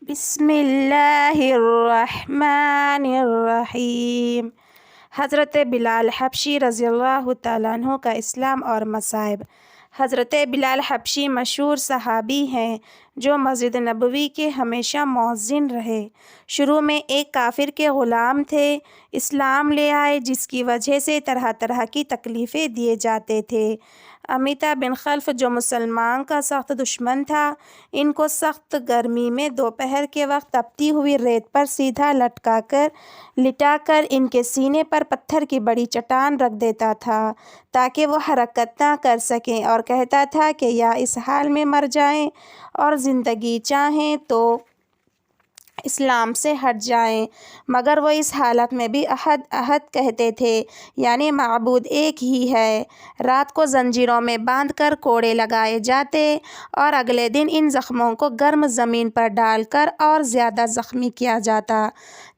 بسم اللہ الرحمن الرحیم۔ حضرت بلال حبشی رضی اللہ تعالیٰ عنہ کا اسلام اور مصائب۔ حضرت بلال حبشی مشہور صحابی ہیں جو مسجد نبوی کے ہمیشہ مؤذن رہے۔ شروع میں ایک کافر کے غلام تھے، اسلام لے آئے جس کی وجہ سے طرح طرح کی تکلیفیں دیے جاتے تھے۔ امیہ بن خلف جو مسلمان کا سخت دشمن تھا، ان کو سخت گرمی میں دوپہر کے وقت تپتی ہوئی ریت پر سیدھا لٹا کر ان کے سینے پر پتھر کی بڑی چٹان رکھ دیتا تھا تاکہ وہ حرکت نہ کر سکیں، اور کہتا تھا کہ یا اس حال میں مر جائیں اور زندگی چاہیں تو اسلام سے ہٹ جائیں، مگر وہ اس حالت میں بھی احد احد کہتے تھے، یعنی معبود ایک ہی ہے۔ رات کو زنجیروں میں باندھ کر کوڑے لگائے جاتے اور اگلے دن ان زخموں کو گرم زمین پر ڈال کر اور زیادہ زخمی کیا جاتا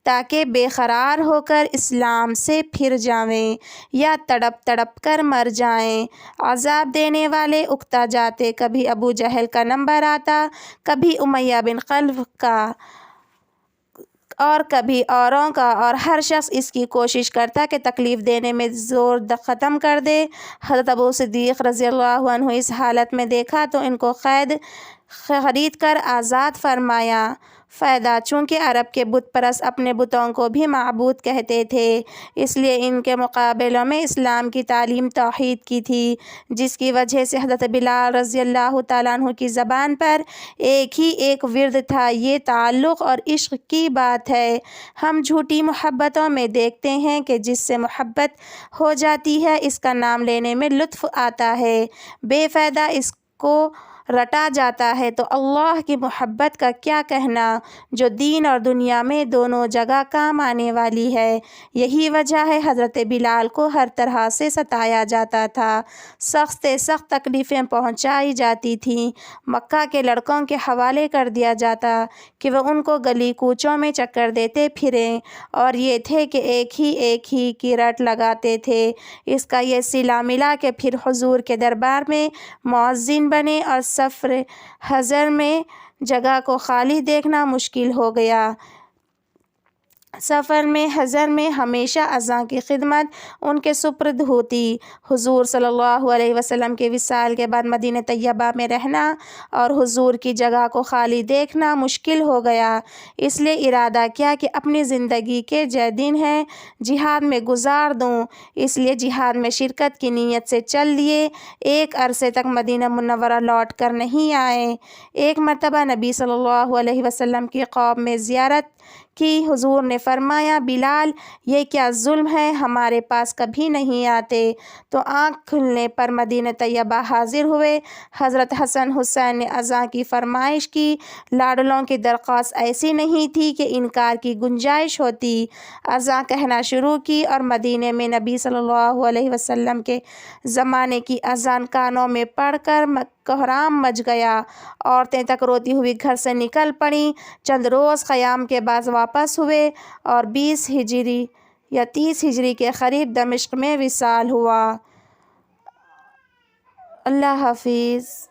تاکہ بے قرار ہو کر اسلام سے پھر جائیں یا تڑپ تڑپ کر مر جائیں۔ عذاب دینے والے اکتا جاتے، کبھی ابو جہل کا نمبر آتا، کبھی امیہ بن خلف کا اور کبھی اوروں کا، اور ہر شخص اس کی کوشش کرتا کہ تکلیف دینے میں زور ختم کر دے۔ حضرت ابو صدیق رضی اللہ عنہ اس حالت میں دیکھا تو ان کو قید خرید کر آزاد فرمایا۔ فائدہ: چونکہ عرب کے بت پرست اپنے بتوں کو بھی معبود کہتے تھے، اس لیے ان کے مقابلوں میں اسلام کی تعلیم توحید کی تھی، جس کی وجہ سے حضرت بلال رضی اللہ تعالیٰ عنہ کی زبان پر ایک ہی ایک ورد تھا، یہ تعلق اور عشق کی بات ہے۔ ہم جھوٹی محبتوں میں دیکھتے ہیں کہ جس سے محبت ہو جاتی ہے اس کا نام لینے میں لطف آتا ہے، بے فائدہ اس کو رٹا جاتا ہے تو اللہ کی محبت کا کیا کہنا، جو دین اور دنیا میں دونوں جگہ کام آنے والی ہے۔ یہی وجہ ہے حضرت بلال کو ہر طرح سے ستایا جاتا تھا، سخت سے سخت تکلیفیں پہنچائی جاتی تھیں، مکہ کے لڑکوں کے حوالے کر دیا جاتا کہ وہ ان کو گلی کوچوں میں چکر دیتے پھریں، اور یہ تھے کہ ایک ہی کی رٹ لگاتے تھے۔ اس کا یہ صلہ ملا کہ پھر حضور کے دربار میں مؤذن بنے اور سفر حضر میں جگہ کو خالی دیکھنا مشکل ہو گیا۔ سفر میں حضر میں ہمیشہ اذان کی خدمت ان کے سپرد ہوتی۔ حضور صلی اللہ علیہ وسلم کے وصال کے بعد مدینہ طیبہ میں رہنا اور حضور کی جگہ کو خالی دیکھنا مشکل ہو گیا، اس لیے ارادہ کیا کہ اپنی زندگی کے جو دن ہیں جہاد میں گزار دوں، اس لیے جہاد میں شرکت کی نیت سے چل دیے۔ ایک عرصے تک مدینہ منورہ لوٹ کر نہیں آئے۔ ایک مرتبہ نبی صلی اللہ علیہ وسلم کی قوم میں زیارت کی، حضور نے فرمایا، بلال یہ کیا ظلم ہے، ہمارے پاس کبھی نہیں آتے، تو آنکھ کھلنے پر مدینہ طیبہ حاضر ہوئے۔ حضرت حسن حسین نے اذان کی فرمائش کی، لاڈلوں کی درخواست ایسی نہیں تھی کہ انکار کی گنجائش ہوتی۔ اذان کہنا شروع کی اور مدینے میں نبی صلی اللہ علیہ وسلم کے زمانے کی اذان کانوں میں پڑھ کر کوہرام مچ گیا، عورتیں تک روتی ہوئی گھر سے نکل پڑیں۔ چند روز قیام کے بعد واپس ہوئے اور 20 ہجری یا 30 ہجری کے قریب دمشق میں وصال ہوا۔ اللہ حافظ۔